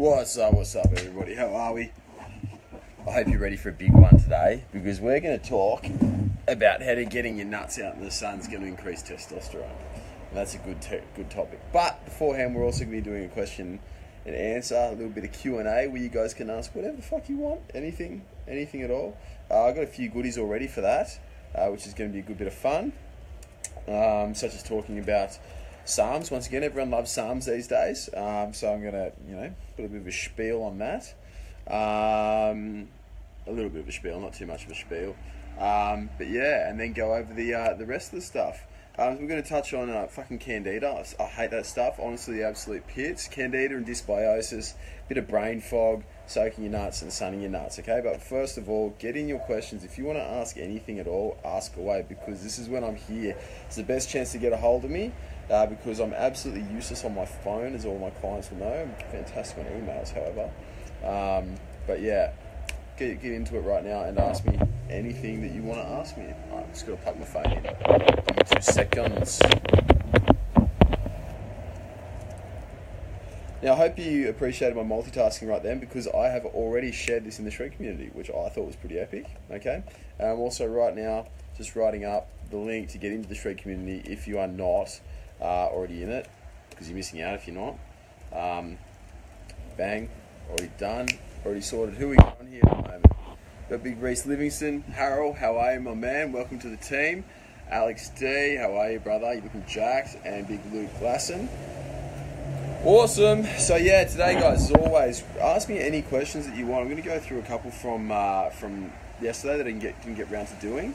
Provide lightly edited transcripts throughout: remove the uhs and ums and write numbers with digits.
What's up, everybody? How are we? I hope you're ready for a big one today, because we're going to talk about how getting your nuts out in the sun's going to increase testosterone. And that's a good topic. But beforehand, we're also going to be doing a question and answer, a little bit of Q&A, where you guys can ask whatever the fuck you want, anything at all. I've got a few goodies already for that, which is going to be a good bit of fun, such as talking about Psalms. Once again, everyone loves Psalms these days, so I'm going to, put a bit of a spiel on that. A little bit of a spiel, not too much of a spiel. But yeah, and then go over the rest of the stuff. We're going to touch on fucking Candida. I hate that stuff, honestly, the absolute pits. Candida and dysbiosis, bit of brain fog, soaking your nuts and sunning your nuts, okay? But first of all, get in your questions. If you want to ask anything at all, ask away, because this is when I'm here. It's the best chance to get a hold of me, because I'm absolutely useless on my phone, as all my clients will know. I'm fantastic on emails, however. But yeah, get into it right now and ask me anything that you want to ask me. I'm just going to plug my phone in. Give me 2 seconds. Now, I hope you appreciated my multitasking right then, because I have already shared this in the Shred community, which I thought was pretty epic, okay? And I'm also right now just writing up the link to get into the Shred community if you are not already in it, because you're missing out if you're not. Bang, already done, already sorted. Who are we on here at the moment? Got Big Reese Livingston. Harold, how are you, my man? Welcome to the team. Alex D, how are you, brother? You looking jacked. And Big Luke Glasson. Awesome. So yeah, today, guys, as always, ask me any questions that you want. I'm going to go through a couple from yesterday that I didn't get around to doing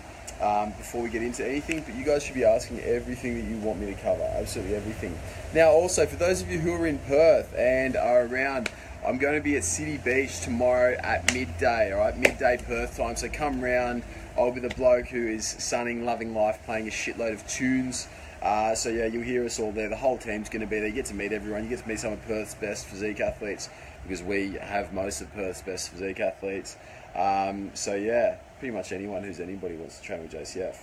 before we get into anything. But you guys should be asking everything that you want me to cover. Absolutely everything. Now, also, for those of you who are in Perth and are around, I'm going to be at City Beach tomorrow at midday, all right? Midday Perth time. So come round. I'll be the bloke who is sunning, loving life, playing a shitload of tunes. So yeah, you'll hear us all there. The whole team's going to be there. You get to meet everyone. You get to meet some of Perth's best physique athletes, because we have most of Perth's best physique athletes. So yeah, pretty much anyone who's anybody wants to train with JCF.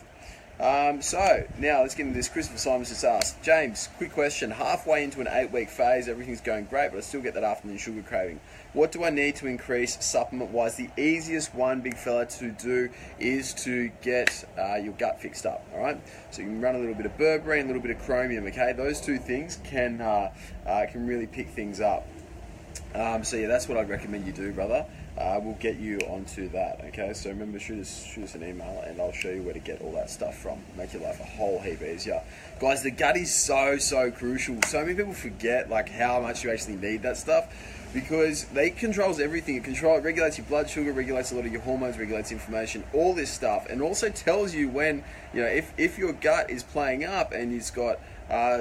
So now let's get into this. Christopher Simons just asked, James, quick question. Halfway into an 8-week phase, everything's going great, but I still get that afternoon sugar craving. What do I need to increase supplement-wise? The easiest one, big fella, to do is to get your gut fixed up, all right? So you can run a little bit of berberine, a little bit of chromium, okay? Those two things can really pick things up. So yeah, that's what I'd recommend you do, brother. We'll get you onto that, okay? So remember, shoot us an email and I'll show you where to get all that stuff from. Make your life a whole heap easier. Guys, the gut is so crucial. So many people forget like how much you actually need that stuff, because it controls everything. It regulates your blood sugar, regulates a lot of your hormones, regulates inflammation, all this stuff, and also tells you when, if your gut is playing up and it's got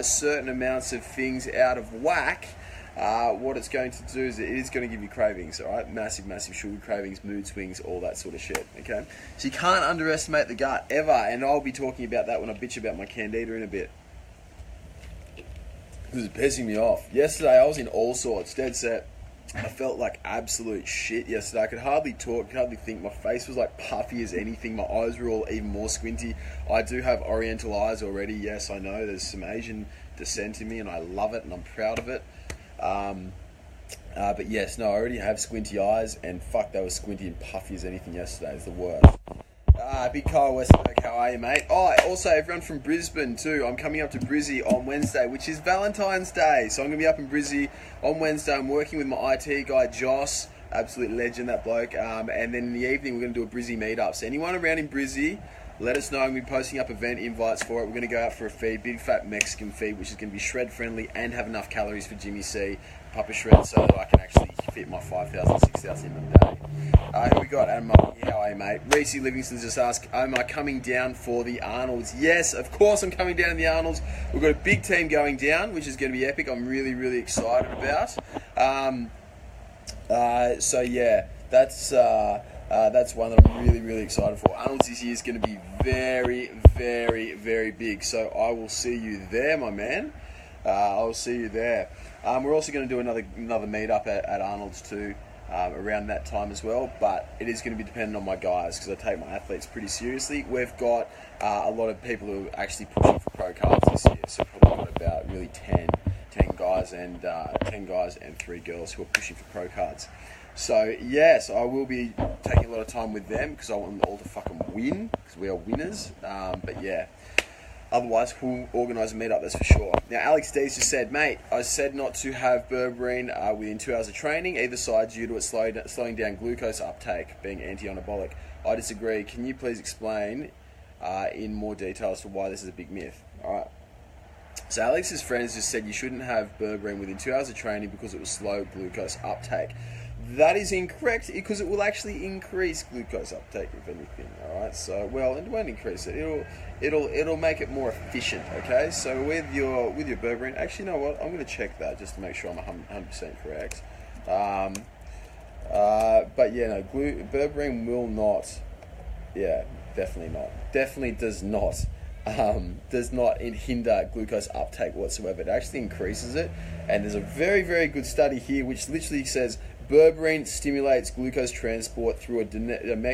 certain amounts of things out of whack. What it's going to do is it is going to give you cravings, all right? Massive sugar cravings, mood swings, all that sort of shit, okay? So you can't underestimate the gut, ever, and I'll be talking about that when I bitch about my Candida in a bit. Because it's pissing me off. Yesterday, I was in all sorts, dead set. I felt like absolute shit yesterday. I could hardly talk, could hardly think. My face was like puffy as anything. My eyes were all even more squinty. I do have oriental eyes already, yes, I know. There's some Asian descent in me, and I love it, and I'm proud of it. But yes, no, I already have squinty eyes, and fuck, they were squinty and puffy as anything yesterday. It's the worst. Big Kyle Westberg, how are you, mate? Oh, also, everyone from Brisbane, too. I'm coming up to Brizzy on Wednesday, which is Valentine's Day. So I'm going to be up in Brizzy on Wednesday. I'm working with my IT guy, Joss. Absolute legend, that bloke. And then in the evening, we're going to do a Brizzy meetup. So anyone around in Brizzy, let us know. I'm going to be posting up event invites for it. We're going to go out for a feed, big fat Mexican feed, which is going to be shred friendly and have enough calories for Jimmy C. Papa Shred, so that I can actually fit my 5,000, 6,000 in a day. Who we got? Adam, how are you, mate? Reese Livingston just asked, am I coming down for the Arnolds? Yes, of course I'm coming down to the Arnolds. We've got a big team going down, which is going to be epic. I'm really excited about. So yeah, that's one that I'm really excited for. Arnold's this year is going to be very big. So I will see you there, my man. I will see you there. We're also going to do another meetup at Arnold's too, around that time as well. But it is going to be dependent on my guys, because I take my athletes pretty seriously. We've got a lot of people who are actually pushing for pro cards this year, so probably got about really 10 10 guys and 3 girls who are pushing for pro cards. So yes, I will be taking a lot of time with them because I want them all to fucking win because we are winners. But yeah, otherwise we'll organise a meetup, that's for sure. Now Alex D's just said, mate, I said not to have berberine within 2 hours of training, either side, due to it slowing down glucose uptake, being anti-anabolic. I disagree. Can you please explain in more detail as to why this is a big myth? All right. So Alex's friends just said you shouldn't have berberine within 2 hours of training because it will slow glucose uptake. That is incorrect because it will actually increase glucose uptake, if anything. All right. So well, it won't increase it. It'll make it more efficient. Okay. So with your berberine, actually, you know what? I'm going to check that just to make sure I'm 100% correct. But yeah, no, berberine will not. Yeah, definitely not. Definitely does not hinder glucose uptake whatsoever. It actually increases it. And there's a very, very good study here which literally says berberine stimulates glucose transport through a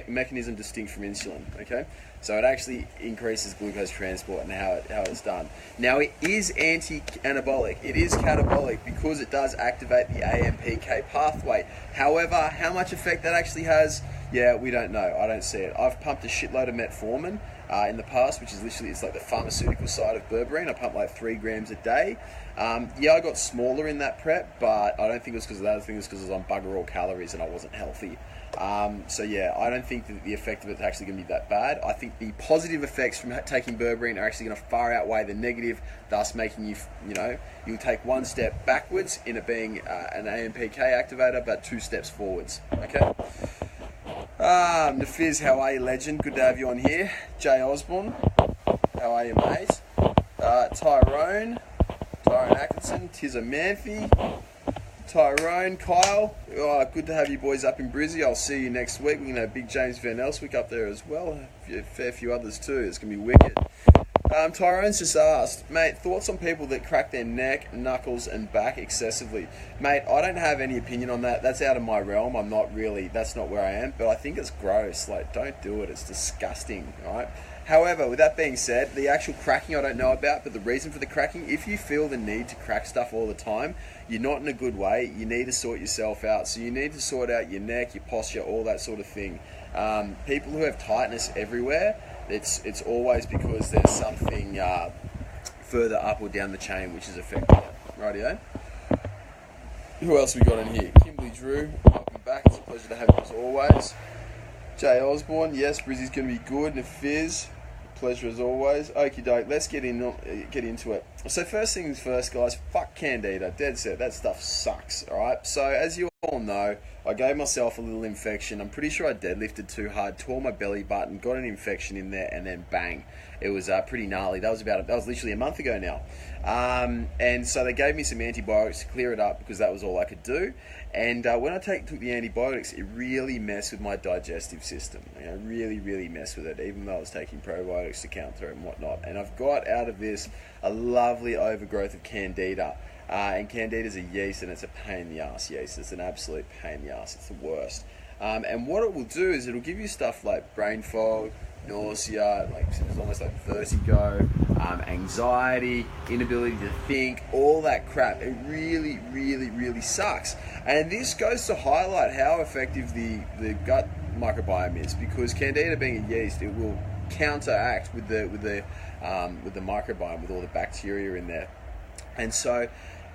mechanism distinct from insulin. Okay, so it actually increases glucose transport and how it's done. Now it is anti-anabolic. It is catabolic because it does activate the AMPK pathway. However, how much effect that actually has, yeah, we don't know. I don't see it. I've pumped a shitload of metformin in the past, which is literally, it's like the pharmaceutical side of berberine. I pumped like 3 grams a day. Yeah, I got smaller in that prep, but I don't think it was because of that. I think it was because I was on bugger all calories and I wasn't healthy. So yeah, I don't think that the effect of it's actually going to be that bad. I think the positive effects from taking berberine are actually going to far outweigh the negative, thus making you'll take 1 step backwards in it being an AMPK activator, but 2 steps forwards. Okay. Nafiz, how are you, legend? Good to have you on here. Jay Osborne, how are you, mate? Tyrone Atkinson, Tizza Manfi, Tyrone, Kyle. Oh, good to have you boys up in Brizzy. I'll see you next week. We're going to have Big James Van Elswick up there as well. A fair few others too. It's going to be wicked. Tyrone's just asked, mate, thoughts on people that crack their neck, knuckles and back excessively? Mate, I don't have any opinion on that. That's out of my realm. That's not where I am, but I think it's gross. Like, don't do it. It's disgusting, right? However, with that being said, the actual cracking I don't know about, but the reason for the cracking, if you feel the need to crack stuff all the time, you're not in a good way. You need to sort yourself out. So you need to sort out your neck, your posture, all that sort of thing. People who have tightness everywhere, it's always because there's something further up or down the chain which is affecting it. Rightio. Who else we got in here? Kimberly Drew, welcome back. It's a pleasure to have you as always. Jay Osborne, yes, Brizzy's going to be good. Nafiz, pleasure as always. Okie doke, let's get into it. So first things first, guys, fuck Candida. Dead set, that stuff sucks, alright? So as you all know, I gave myself a little infection. I'm pretty sure I deadlifted too hard, tore my belly button, got an infection in there, and then bang. It was pretty gnarly. That was literally a month ago now. And so they gave me some antibiotics to clear it up because that was all I could do. And when I took the antibiotics, it really messed with my digestive system. Really, really messed with it, even though I was taking probiotics to counter it and whatnot. And I've got out of this a lovely overgrowth of Candida. And Candida's a yeast, and it's a pain in the ass yeast. It's an absolute pain in the ass. It's the worst. And what it will do is it'll give you stuff like brain fog, nausea, like it's almost like vertigo, anxiety, inability to think, all that crap. It really, really, really sucks. And this goes to highlight how effective the gut microbiome is, because Candida being a yeast, it will counteract with the microbiome, with all the bacteria in there. And so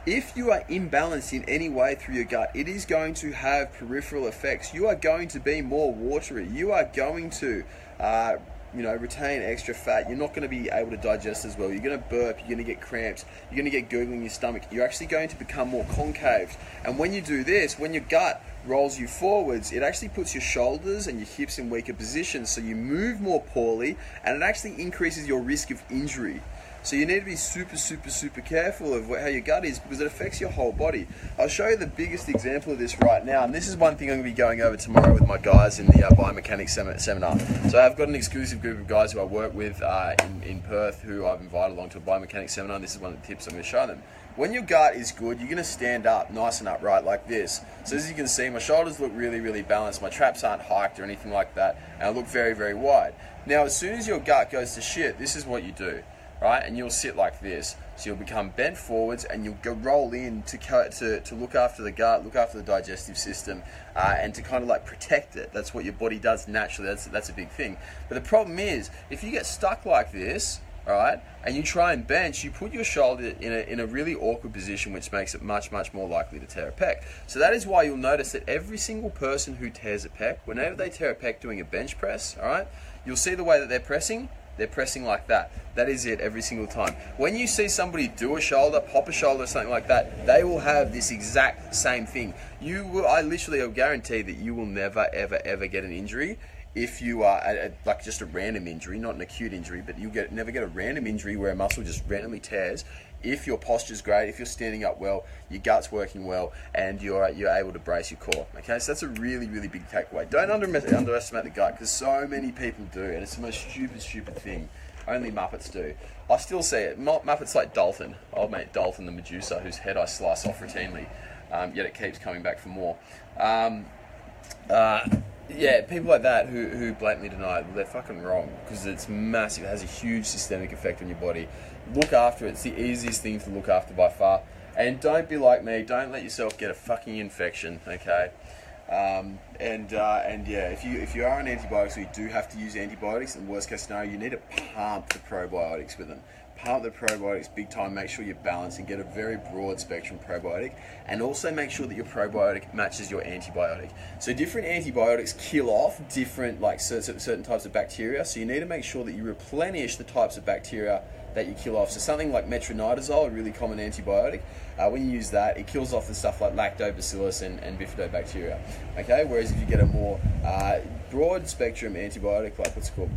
if you are imbalanced in any way through your gut, it is going to have peripheral effects. You are going to be more watery. You are going to retain extra fat. You're not going to be able to digest as well. You're going to burp. You're going to get cramps. You're going to get gurgling in your stomach. You're actually going to become more concave. And when you do this, when your gut rolls you forwards, it actually puts your shoulders and your hips in weaker positions, so you move more poorly, and it actually increases your risk of injury. So you need to be super, super, super careful of how your gut is, because it affects your whole body. I'll show you the biggest example of this right now, and this is one thing I'm going to be going over tomorrow with my guys in the biomechanics seminar. So I've got an exclusive group of guys who I work with in Perth who I've invited along to a biomechanics seminar, and this is one of the tips I'm going to show them. When your gut is good, you're going to stand up nice and upright like this. So as you can see, my shoulders look really, really balanced. My traps aren't hiked or anything like that, and I look very, very wide. Now, as soon as your gut goes to shit, this is what you do. Right, and you'll sit like this. So you'll become bent forwards, and you'll go roll in to look after the gut, look after the digestive system, and to kind of like protect it. That's what your body does naturally. That's a big thing. But the problem is, if you get stuck like this, all right, and you try and bench, you put your shoulder in a really awkward position, which makes it much more likely to tear a pec. So that is why you'll notice that every single person who tears a pec, whenever they tear a pec doing a bench press, all right, you'll see the way that they're pressing like that. That is it every single time. When you see somebody do a shoulder, pop a shoulder or something like that, they will have this exact same thing. I literally guarantee that you will never ever get an injury if you are like just a random injury, not an acute injury, but you never get a random injury where a muscle just randomly tears if your posture's great, if you're standing up well, your gut's working well, and you're able to brace your core. Okay, so that's a really big takeaway. Don't underestimate the gut, because so many people do, and it's the most stupid thing. Only Muppets do. I still see it. Muppets like Dalton, old mate Dalton the Medusa, whose head I slice off routinely, yet it keeps coming back for more. Yeah, people like that who blatantly deny it, they're fucking wrong, because it's massive. It has a huge systemic effect on your body. Look after it. It's the easiest thing to look after by far. And don't be like me. Don't let yourself get a fucking infection, okay? And yeah, if you are on antibiotics, or you do have to use antibiotics, in the worst case scenario, you need to pump the probiotics with them. Pump the probiotics big time. Make sure you're balanced and get a very broad spectrum probiotic, and also make sure that your probiotic matches your antibiotic. So different antibiotics kill off different, like certain types of bacteria, so you need to make sure that you replenish the types of bacteria that you kill off. So something like metronidazole, a really common antibiotic, when you use that, it kills off the stuff like lactobacillus and bifidobacteria. Okay, whereas if you get a more broad spectrum antibiotic, like what's it called,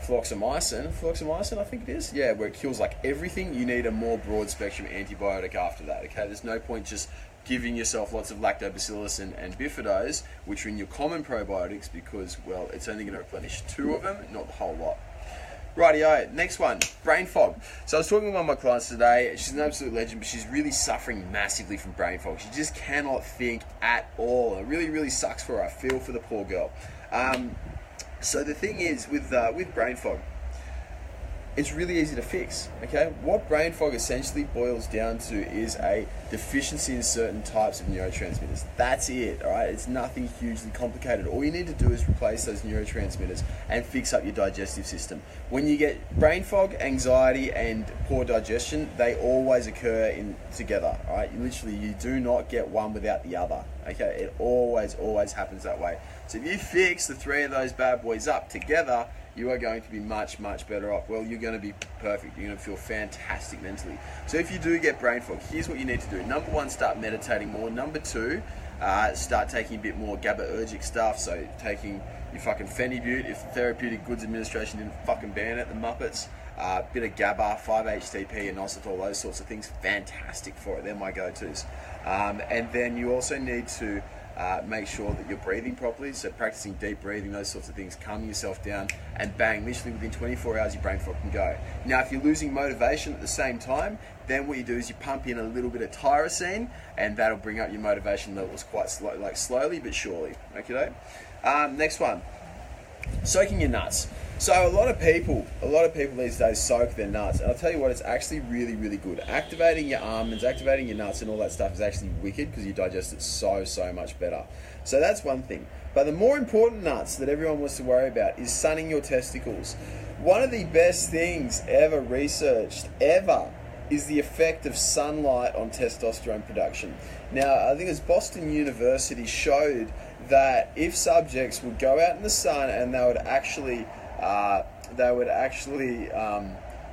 fluoxamycin, I think it is, yeah, where it kills like everything, you need a more broad spectrum antibiotic after that. Okay, there's no point just giving yourself lots of lactobacillus and bifidos, which are in your common probiotics, because, well, it's only going to replenish 2 of them, not the whole lot. Rightio, next one, brain fog. So I was talking with one of my clients today. She's an absolute legend, but she's really suffering massively from brain fog. She just cannot think at all. It really sucks for her. I feel for the poor girl. So the thing is, with brain fog, it's really easy to fix, okay? What brain fog essentially boils down to is a deficiency in certain types of neurotransmitters. That's it, all right? It's nothing hugely complicated. All you need to do is replace those neurotransmitters and fix up your digestive system. When you get brain fog, anxiety, and poor digestion, they always occur together, all right? You do not get one without the other, okay? It always happens that way. So if you fix the 3 of those bad boys up together, you are going to be much better off. Well, you're going to be perfect. You're going to feel fantastic mentally. So if you do get brain fog, here's what you need to do. Number 1, start meditating more. Number 2, start taking a bit more GABAergic stuff. So taking your fucking Phenibut, if the Therapeutic Goods Administration didn't fucking ban it, the Muppets. Bit of GABA, 5-HTP, inositol, those sorts of things. Fantastic for it. They're my go-tos. And then you also need to make sure that you're breathing properly, so practicing deep breathing, those sorts of things, calming yourself down, and bang, literally within 24 hours your brain fog can go. Now if you're losing motivation at the same time, then what you do is you pump in a little bit of tyrosine, and that'll bring up your motivation levels quite slowly but surely. Okay. Next one, soaking your nuts. So a lot of people these days soak their nuts, and I'll tell you what, it's actually really good. Activating your almonds, activating your nuts and all that stuff is actually wicked, because you digest it so much better. So that's one thing. But the more important nuts that everyone wants to worry about is sunning your testicles. One of the best things ever researched, is the effect of sunlight on testosterone production. Now, I think it's Boston University showed that if subjects would go out in the sun and they would actually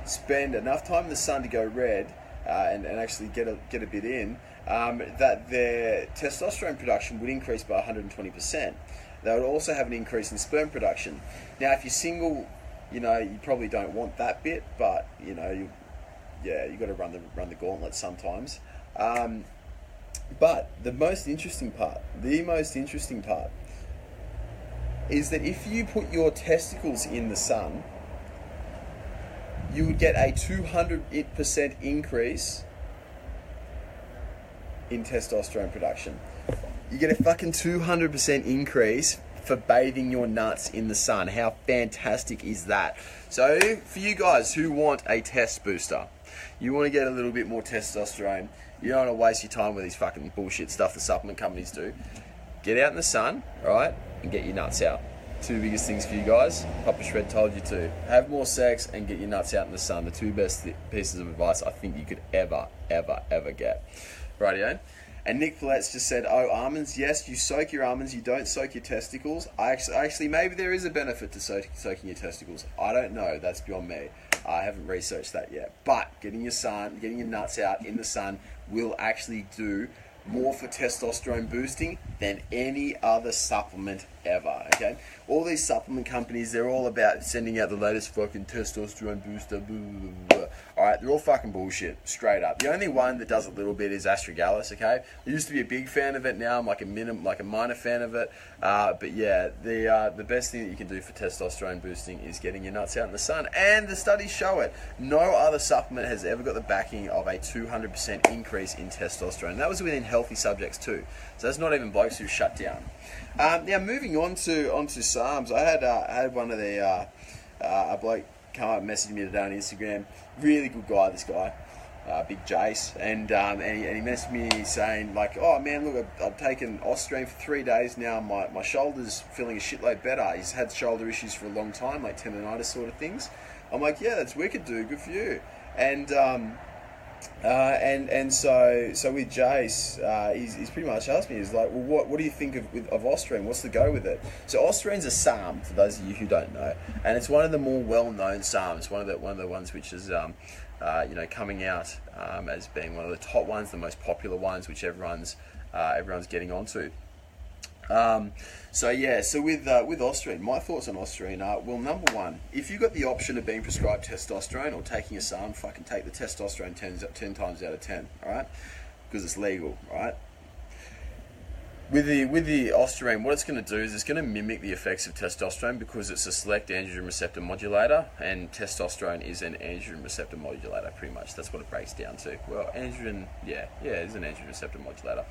spend enough time in the sun to go red and actually get a bit in, that their testosterone production would increase by 120%. They would also have an increase in sperm production. Now, if you're single, you probably don't want that bit, but you've got to run the gauntlet sometimes. But the most interesting part is that if you put your testicles in the sun, you would get a 200% increase in testosterone production. You get a fucking 200% increase for bathing your nuts in the sun. How fantastic is that? So for you guys who want a test booster, You want to get a little bit more testosterone. You don't want to waste your time with these fucking bullshit stuff the supplement companies do. Get out in the sun, right, and get your nuts out. Two biggest things for you guys. Papa Shred told you to. Have more sex and get your nuts out in the sun. The two best pieces of advice I think you could ever get. Rightio. And Nick Pillet's just said, oh, almonds, yes, you soak your almonds, you don't soak your testicles. Actually, maybe there is a benefit to soaking your testicles. I don't know, that's beyond me. I haven't researched that yet. But getting your nuts out in the sun will actually do more for testosterone boosting than any other supplement ever, okay? All these supplement companies, they're all about sending out the latest fucking testosterone booster, blah, blah, blah. All right, they're all fucking bullshit, straight up. The only one that does a little bit is astragalus, okay? I used to be a big fan of it, now I'm like a minor fan of it. But yeah, the best thing that you can do for testosterone boosting is getting your nuts out in the sun, and the studies show it. No other supplement has ever got the backing of a 200% increase in testosterone. That was within healthy subjects too. So that's not even blokes who shut down. Now moving on to SARMs, I had one of the a bloke come up and message me today on Instagram. Really good guy, this guy, Big Jace, and he messaged me saying like, oh man, look, I've taken Ostrine for 3 days now. My shoulder's feeling a shitload better. He's had shoulder issues for a long time, like tendonitis sort of things. I'm like, yeah, that's wicked, dude. Good for you. And so with Jace, he's pretty much asked me, he's like, well, what do you think of Ostrine? What's the go with it? So Ostrine's a SARM, for those of you who don't know, and it's one of the more well-known SARMs, one of the ones which is coming out as being one of the top ones, the most popular ones, which everyone's getting onto. So with Ostrine, my thoughts on Ostrine are, well, number one, if you've got the option of being prescribed testosterone or taking a SARM, fucking take the testosterone 10 times out of 10, alright? Because it's legal, right? With the Ostrine, what it's going to do is it's going to mimic the effects of testosterone because it's a select androgen receptor modulator, and testosterone is an androgen receptor modulator, pretty much. That's what it breaks down to. Well, androgen, it's an androgen receptor modulator.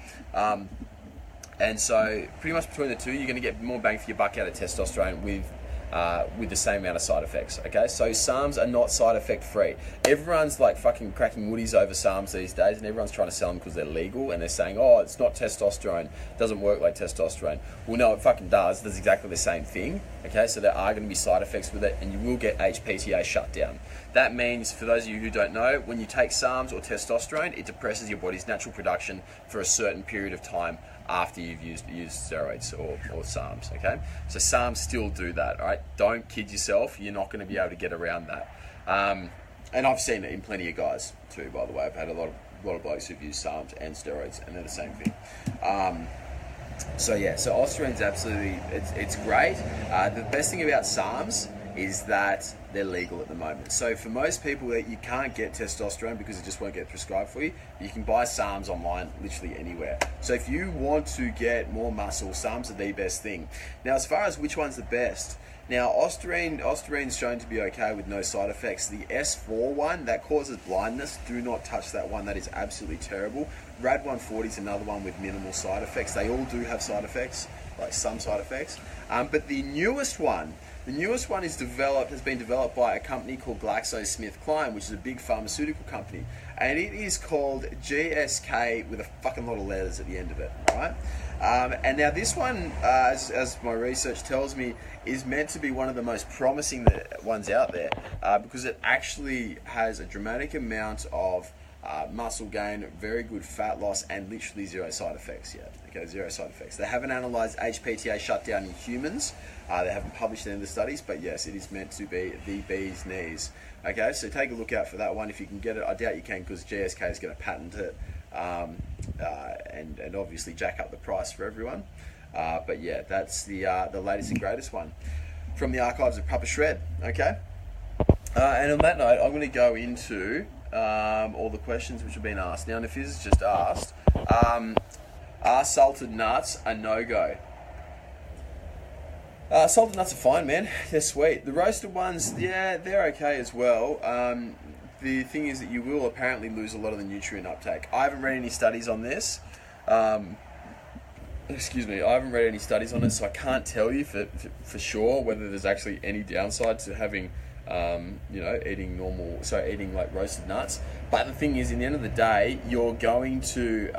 And so pretty much between the two, you're going to get more bang for your buck out of testosterone with the same amount of side effects, okay? So SARMs are not side effect free. Everyone's like fucking cracking woodies over SARMs these days, and everyone's trying to sell them because they're legal, and they're saying, oh, it's not testosterone, it doesn't work like testosterone. Well, no, it fucking does. That's exactly the same thing, okay? So there are going to be side effects with it, and you will get HPTA shut down. That means, for those of you who don't know, when you take SARMs or testosterone, it depresses your body's natural production for a certain period of time after you've used steroids or SARMs, okay? So SARMs still do that, all right? Don't kid yourself. You're not going to be able to get around that. And I've seen it in plenty of guys too, by the way. I've had a lot of blokes who've used SARMs and steroids, and they're the same thing. So Ostrine's absolutely, it's great. The best thing about SARMs is that they're legal at the moment. So for most people that you can't get testosterone because it just won't get prescribed for you, you can buy SARMs online literally anywhere. So if you want to get more muscle, SARMs are the best thing. Now, as far as which one's the best, now Ostrine's shown to be okay with no side effects. The S4 one, that causes blindness, do not touch that one. That is absolutely terrible. Rad 140 is another one with minimal side effects. They all do have side effects, like some side effects. But the newest one has been developed by a company called GlaxoSmithKline, which is a big pharmaceutical company, and it is called GSK with a fucking lot of letters at the end of it, right? And now this one, as my research tells me, is meant to be one of the most promising ones out there because it actually has a dramatic amount of muscle gain, very good fat loss, and literally zero side effects yet. Okay, zero side effects. They haven't analysed HPTA shutdown in humans. They haven't published any of the studies, but yes, it is meant to be the bee's knees. Okay, so take a look out for that one if you can get it. I doubt you can because GSK is going to patent it and obviously jack up the price for everyone. But yeah, that's the latest and greatest one from the archives of Papa Shred. Okay, and on that note, I'm going to go into all the questions which have been asked. Now, Nafiz has just asked, are salted nuts a no-go? Salted nuts are fine, man. They're sweet. The roasted ones, yeah, they're okay as well. The thing is that you will apparently lose a lot of the nutrient uptake. I haven't read any studies on this. Excuse me, I haven't read any studies on it, so I can't tell you for sure whether there's actually any downside to having eating like roasted nuts. But the thing is, in the end of the day, you're going to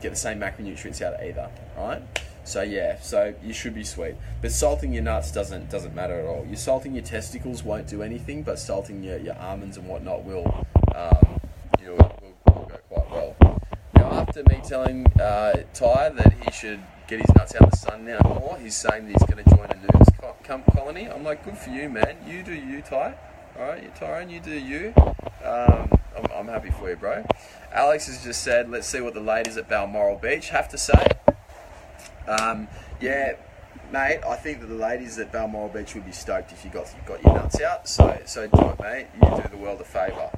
get the same macronutrients out of either, right? So yeah, so you should be sweet. But salting your nuts doesn't matter at all. You're salting your testicles won't do anything, but salting your almonds and whatnot will go quite well. Now, after me telling Ty that he should get his nuts out in the sun now more, he's saying that he's going to join a nudist colony. I'm like, good for you, man. You do you, Ty. All right, Tyrone, you do you. I'm happy for you, bro. Alex has just said, let's see what the ladies at Balmoral Beach have to say. Yeah, mate, I think that the ladies at Balmoral Beach would be stoked if you got your nuts out. So do it, mate. You do the world a favour.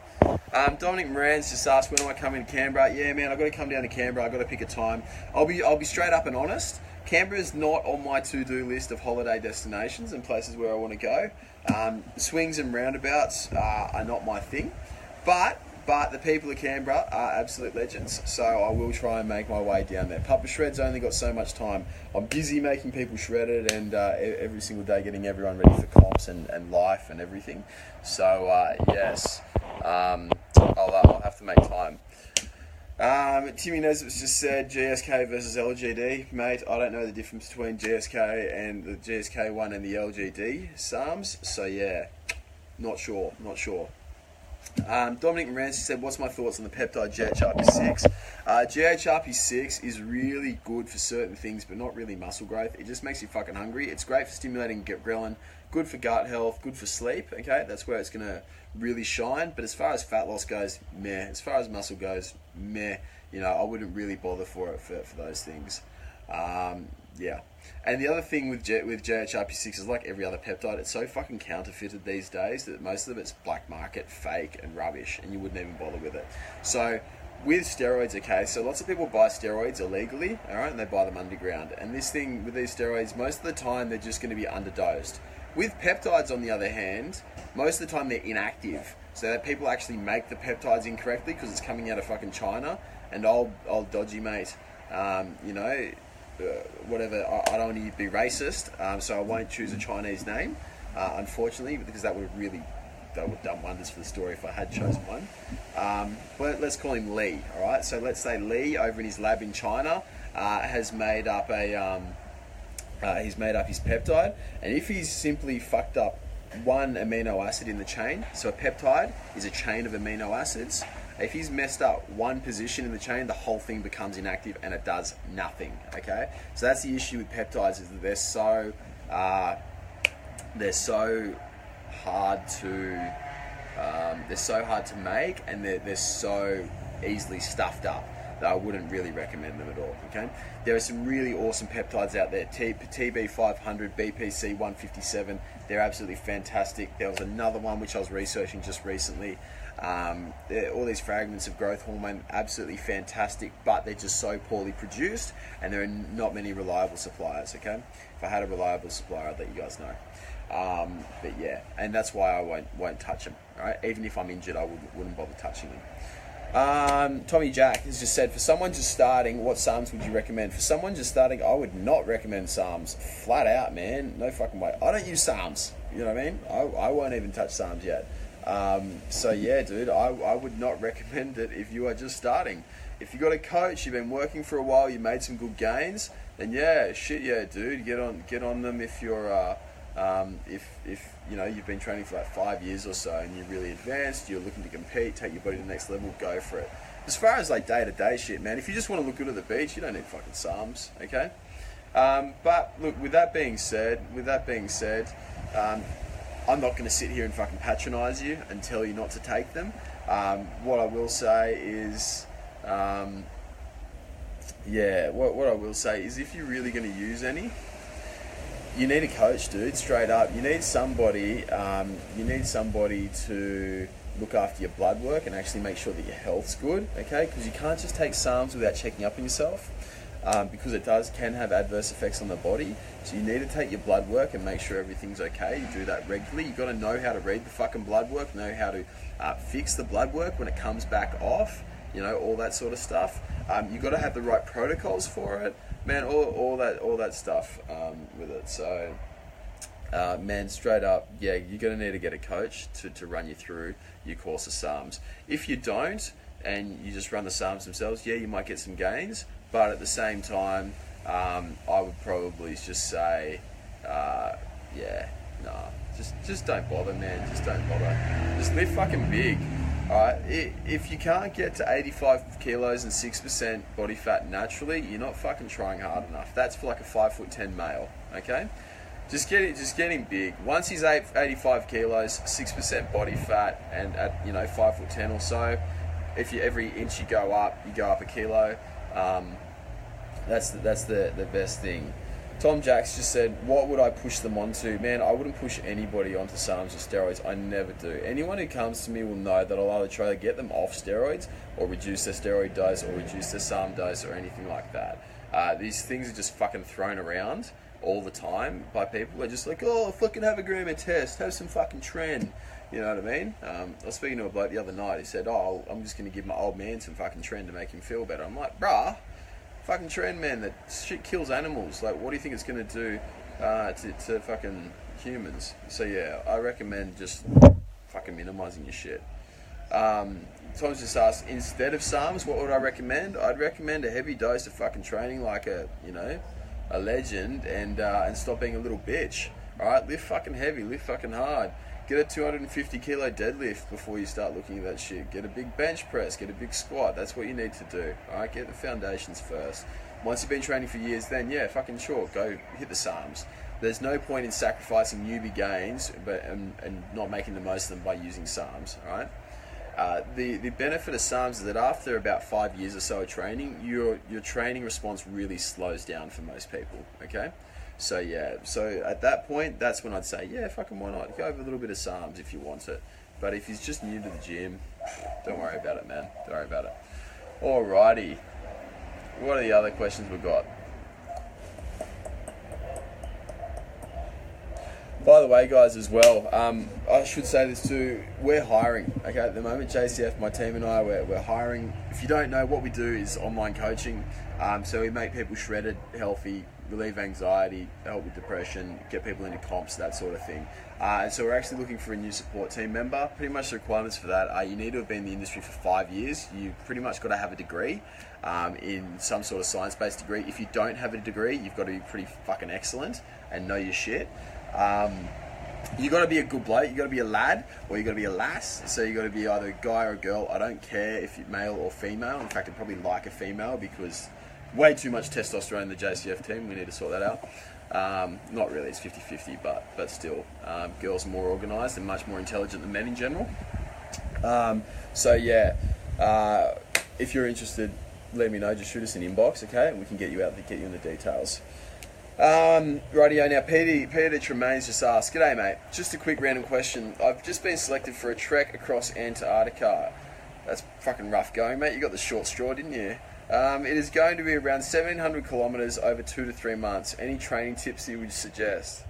Dominic Moran's just asked, when am I coming to Canberra? Yeah, man, I've got to come down to Canberra. I've got to pick a time. I'll be straight up and honest. Canberra's not on my to-do list of holiday destinations and places where I want to go. Swings and roundabouts are not my thing. But the people of Canberra are absolute legends, so I will try and make my way down there. Papa Shred's only got so much time. I'm busy making people shredded and every single day getting everyone ready for comps and life and everything. So yes, I'll have to make time. Timmy Nesbitt's just said GSK versus LGD. Mate, I don't know the difference between GSK and the GSK1 and the LGD SARMs, so yeah, not sure. Dominic Morancy said, what's my thoughts on the peptide GHRP6? GHRP6 is really good for certain things, but not really muscle growth. It just makes you fucking hungry. It's great for stimulating ghrelin, good for gut health, good for sleep, okay? That's where it's going to really shine. But as far as fat loss goes, meh. As far as muscle goes, meh. You know, I wouldn't really bother for it for those things. Yeah. And the other thing with GHRP6 is, like every other peptide, it's so fucking counterfeited these days that most of it's black market, fake and rubbish, and you wouldn't even bother with it. So with steroids, okay, so lots of people buy steroids illegally, all right, and they buy them underground. And this thing with these steroids, most of the time they're just going to be underdosed. With peptides, on the other hand, most of the time they're inactive, so that people actually make the peptides incorrectly because it's coming out of fucking China. And old dodgy mate, whatever, I don't want to be racist, so I won't choose a Chinese name, unfortunately, because that would have done wonders for the story if I had chosen one. But let's call him Lee, all right? So let's say Lee, over in his lab in China, has made up his peptide, and if he's simply fucked up one amino acid in the chain, so a peptide is a chain of amino acids. If he's messed up one position in the chain, the whole thing becomes inactive and it does nothing, okay? So that's the issue with peptides, is that they're so hard to make, and they're so easily stuffed up that I wouldn't really recommend them at all, okay? There are some really awesome peptides out there, TB500, BPC 157, they're absolutely fantastic. There was another one which I was researching just recently. All these fragments of growth hormone, absolutely fantastic, but they're just so poorly produced, and there are not many reliable suppliers, okay? If I had a reliable supplier, I'd let you guys know. But yeah, and that's why I won't touch them, all right? Even if I'm injured, I wouldn't bother touching them. Tommy Jack has just said, for someone just starting, what SARMs would you recommend? For someone just starting, I would not recommend SARMs. Flat out, man. No fucking way. I don't use SARMs. You know what I mean? I won't even touch SARMs yet. So yeah, dude, I would not recommend it if you are just starting. If you got a coach, you've been working for a while, you made some good gains, then yeah, shit yeah, dude, get on them. If you're if you know you've been training for like 5 years or so and you're really advanced, you're looking to compete, take your body to the next level, go for it. As far as like day-to-day shit, man, if you just want to look good at the beach, you don't need fucking SARMs, okay? But look, with that being said, I'm not going to sit here and fucking patronize you and tell you not to take them. What I will say is, what I will say is, if you're really going to use any, you need a coach, dude. Straight up, you need somebody. You need somebody to look after your blood work and actually make sure that your health's good. Okay, because you can't just take SARMs without checking up on yourself. Because it can have adverse effects on the body. So you need to take your blood work and make sure everything's okay. You do that regularly. You've got to know how to read the fucking blood work, know how to fix the blood work when it comes back off, you know, all that sort of stuff. You've got to have the right protocols for it, man, all that stuff with it. So man, straight up, yeah, you're going to need to get a coach to run you through your course of SARMs. If you don't, and you just run the SARMs themselves, yeah, you might get some gains, but at the same time, I would probably just say, yeah, nah, just don't bother, man, just don't bother. Just live fucking big, alright? If you can't get to 85 kilos and 6% body fat naturally, you're not fucking trying hard enough. That's for like a 5'10" male, okay? Just getting big. Once he's 85 kilos, 6% body fat, and at 5'10" or so, if you every inch you go up a kilo. That's the best thing. Tom Jacks just said, what would I push them onto? Man, I wouldn't push anybody onto SARMs or steroids. I never do. Anyone who comes to me will know that I'll either try to get them off steroids or reduce their steroid dose or reduce their SARM dose or anything like that. These things are just fucking thrown around all the time by people. They're just like, oh, fucking have a gram of test, have some fucking trend. You know what I mean? I was speaking to a bloke the other night. He said, oh, I'm just going to give my old man some fucking trend to make him feel better. I'm like, bruh, fucking trend, man, that shit kills animals. Like, what do you think it's going to do to fucking humans? So yeah, I recommend just fucking minimizing your shit. Tom's just asked, instead of SARMs, what would I recommend? I'd recommend a heavy dose of fucking training like a legend, and stop being a little bitch. Alright, lift fucking heavy, lift fucking hard. Get a 250 kilo deadlift before you start looking at that shit. Get a big bench press, get a big squat. That's what you need to do. Alright, get the foundations first. Once you've been training for years, then yeah, fucking sure, go hit the SARMs. There's no point in sacrificing newbie gains and not making the most of them by using SARMs. Alright? The benefit of SARMs is that after about 5 years or so of training, your training response really slows down for most people, okay? So yeah, so at that point, that's when I'd say, yeah, fucking why not? Go over a little bit of SARMs if you want it. But if he's just new to the gym, don't worry about it, man. Don't worry about it. Alrighty. What are the other questions we've got? By the way, guys, as well, I should say this too, we're hiring, okay, at the moment, JCF, my team and I, we're hiring. If you don't know, what we do is online coaching, so we make people shredded, healthy, relieve anxiety, help with depression, get people into comps, that sort of thing. And so we're actually looking for a new support team member. Pretty much the requirements for that are you need to have been in the industry for 5 years, you've pretty much got to have a degree in some sort of science-based degree. If you don't have a degree, you've got to be pretty fucking excellent and know your shit. You got to be a good bloke, you got to be a lad, or you got to be a lass, so you got to be either a guy or a girl. I don't care if you're male or female. In fact, I'd probably like a female because way too much testosterone in the JCF team. We need to sort that out. Not really, it's 50-50, but still, girls are more organised and much more intelligent than men in general. So yeah, if you're interested, let me know, just shoot us an inbox, okay, and we can get you out and get you in the details. Rightio, now Peter Tremaine's just asked, g'day mate, just a quick random question. I've just been selected for a trek across Antarctica. That's fucking rough going, mate. You got the short straw, didn't you? It is going to be around 1,700 kilometres over 2 to 3 months. Any training tips you would suggest?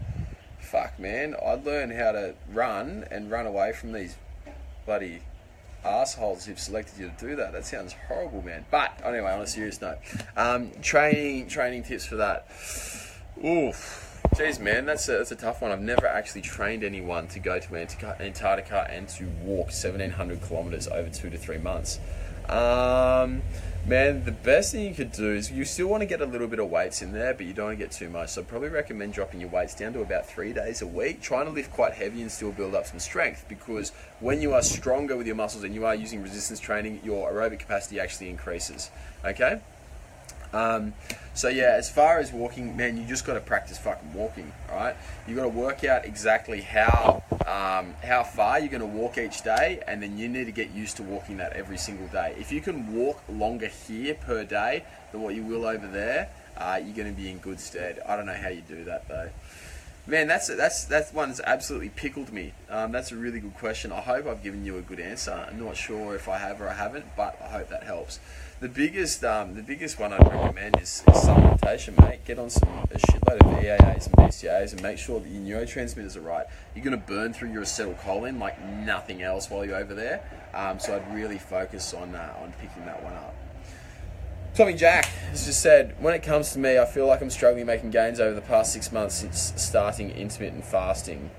Fuck, man, I'd learn how to run and run away from these bloody assholes who've selected you to do that. That sounds horrible, man. But anyway, on a serious note, training tips for that. Oof, jeez, man, that's a tough one. I've never actually trained anyone to go to Antarctica and to walk 1,700 kilometres over 2 to 3 months. Man, the best thing you could do is you still want to get a little bit of weights in there, but you don't want to get too much. So I'd probably recommend dropping your weights down to about 3 days a week, trying to lift quite heavy and still build up some strength, because when you are stronger with your muscles and you are using resistance training, your aerobic capacity actually increases, okay? So yeah, as far as walking, man, you just got to practice fucking walking, alright? You got to work out exactly how far you're going to walk each day, and then you need to get used to walking that every single day. If you can walk longer here per day than what you will over there, you're going to be in good stead. I don't know how you do that though. Man, that one's absolutely pickled me. That's a really good question. I hope I've given you a good answer. I'm not sure if I have or I haven't, but I hope that helps. The biggest one I'd recommend is supplementation, mate. Get on a shitload of EAAs and BCAAs and make sure that your neurotransmitters are right. You're going to burn through your acetylcholine like nothing else while you're over there. So I'd really focus on picking that one up. Tommy Jack has just said, when it comes to me, I feel like I'm struggling making gains over the past 6 months since starting intermittent fasting.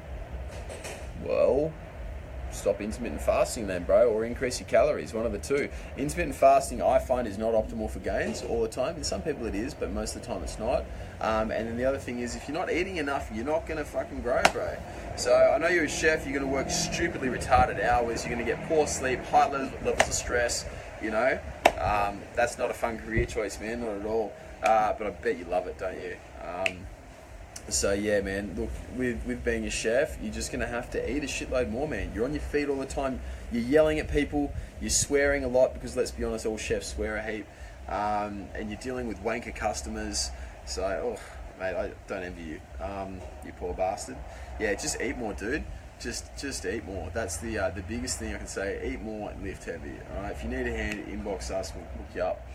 Well, stop intermittent fasting then, bro, or increase your calories, one of the two. Intermittent fasting, I find, is not optimal for gains all the time. In some people it is, but most of the time it's not. And then the other thing is, if you're not eating enough, you're not going to fucking grow, bro. So I know you're a chef, you're going to work stupidly retarded hours, you're going to get poor sleep, high levels of stress, you know. That's not a fun career choice, man, not at all. But I bet you love it, don't you? So yeah, man, look, with being a chef, you're just going to have to eat a shitload more, man. You're on your feet all the time, you're yelling at people, you're swearing a lot, because let's be honest, all chefs swear a heap, and you're dealing with wanker customers, so, oh, mate, I don't envy you, you poor bastard. Yeah, just eat more, dude. Just eat more. That's the biggest thing I can say. Eat more and lift heavy. All right. If you need a hand, inbox us. We'll hook you up.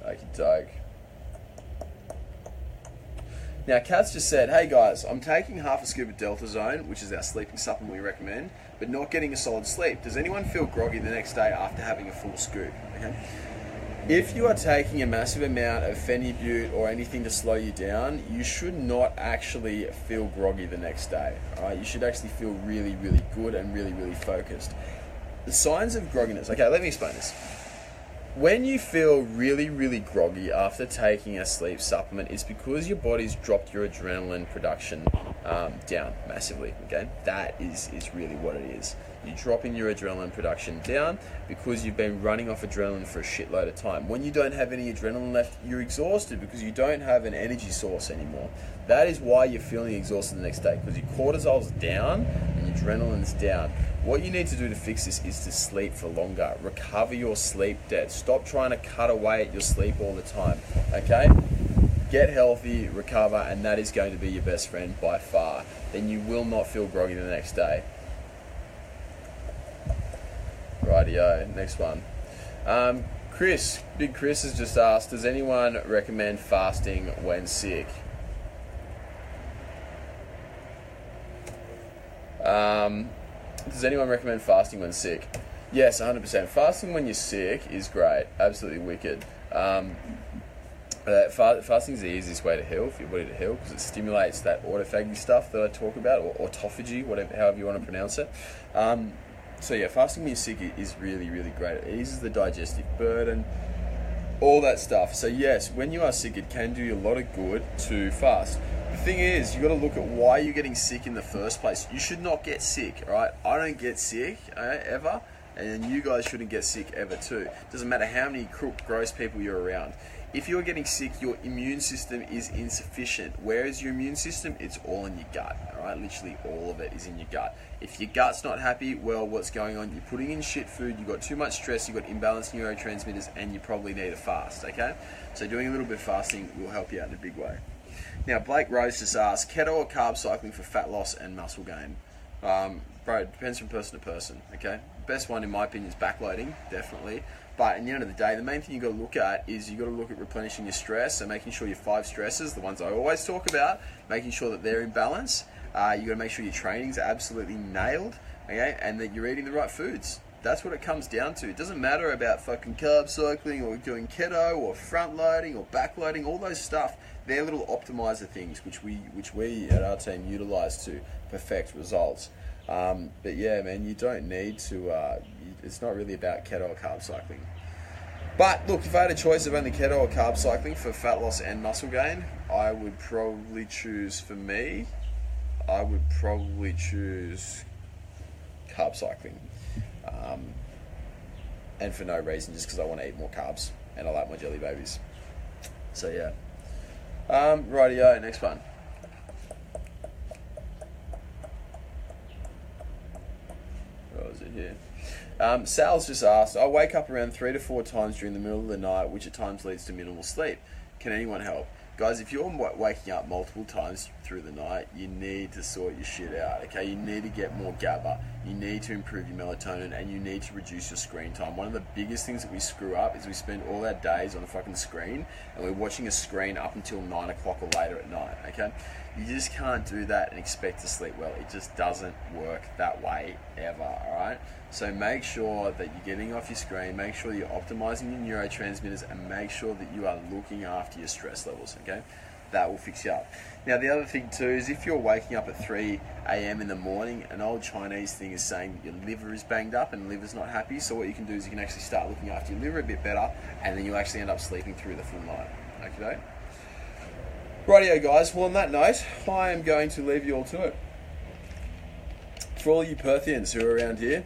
Okie doke. Now, Kat's just said, "Hey guys, I'm taking half a scoop of Delta Zone, which is our sleeping supplement we recommend, but not getting a solid sleep. Does anyone feel groggy the next day after having a full scoop?" Okay. If you are taking a massive amount of phenibut or anything to slow you down, you should not actually feel groggy the next day. All right? You should actually feel really, really good and really, really focused. The signs of grogginess. Okay, let me explain this. When you feel really, really groggy after taking a sleep supplement, it's because your body's dropped your adrenaline production down massively. Okay, that is really what it is. You're dropping your adrenaline production down because you've been running off adrenaline for a shitload of time. When you don't have any adrenaline left, you're exhausted because you don't have an energy source anymore. That is why you're feeling exhausted the next day, because your cortisol's down and your adrenaline's down. What you need to do to fix this is to sleep for longer. Recover your sleep debt. Stop trying to cut away at your sleep all the time, okay? Get healthy, recover, and that is going to be your best friend by far. Then you will not feel groggy the next day. Rightio, next one. Big Chris has just asked, does anyone recommend fasting when sick? Does anyone recommend fasting when sick? Yes, 100%. Fasting when you're sick is great. Absolutely wicked. Fasting is the easiest way to heal, for your body to heal, because it stimulates that autophagy stuff that I talk about, or autophagy, whatever, however you want to pronounce it. So yeah, fasting when you're sick is really, really great. It eases the digestive burden, all that stuff. So yes, when you are sick, it can do you a lot of good to fast. The thing is, you got to look at why you're getting sick in the first place. You should not get sick, all right? I don't get sick ever, and you guys shouldn't get sick ever too. Doesn't matter how many crook, gross people you're around. If you're getting sick, your immune system is insufficient. Where is your immune system? It's all in your gut, all right? Literally all of it is in your gut. If your gut's not happy, well, what's going on? You're putting in shit food, you've got too much stress, you've got imbalanced neurotransmitters, and you probably need a fast, okay? So doing a little bit of fasting will help you out in a big way. Now, Blake Rose just asked, keto or carb cycling for fat loss and muscle gain? Bro, it depends from person to person, okay? Best one, in my opinion, is backloading, definitely. But at the end of the day, the main thing you've got to look at is you've got to look at replenishing your stress, so making sure your 5 stresses, the ones I always talk about, making sure that they're in balance. You've got to make sure your training's absolutely nailed, okay? And that you're eating the right foods. That's what it comes down to. It doesn't matter about fucking carb cycling or doing keto or front loading or backloading, all those stuff. They're little optimizer things which we at our team utilize to perfect results. But yeah, man, you don't need to, it's not really about keto or carb cycling. But look, if I had a choice of only keto or carb cycling for fat loss and muscle gain, I would probably choose, for me, I would probably choose carb cycling. And for no reason, just because I want to eat more carbs and I like my jelly babies. So yeah. Rightio, next one. What was it here? Sal's just asked, I wake up around 3 to 4 times during the middle of the night, which at times leads to minimal sleep. Can anyone help? Guys, if you're waking up multiple times through the night, you need to sort your shit out, okay? You need to get more GABA, you need to improve your melatonin, and you need to reduce your screen time. One of the biggest things that we screw up is we spend all our days on a fucking screen, and we're watching a screen up until 9 o'clock or later at night, okay? You just can't do that and expect to sleep well. It just doesn't work that way ever, alright? So make sure that you're getting off your screen, make sure you're optimizing your neurotransmitters, and make sure that you are looking after your stress levels, okay? That will fix you up. Now, the other thing too is if you're waking up at 3 a.m. in the morning, an old Chinese thing is saying that your liver is banged up and liver's not happy. So what you can do is you can actually start looking after your liver a bit better, and then you'll actually end up sleeping through the full night, okay? Rightio guys, well on that note, I am going to leave you all to it. For all you Perthians who are around here,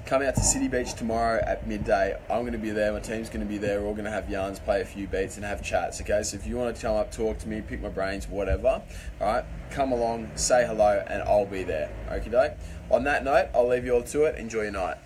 come out to City Beach tomorrow at midday. I'm going to be there, my team's going to be there, we're all going to have yarns, play a few beats and have chats, okay? So if you want to come up, talk to me, pick my brains, whatever, alright, come along, say hello and I'll be there, okay? On that note, I'll leave you all to it, enjoy your night.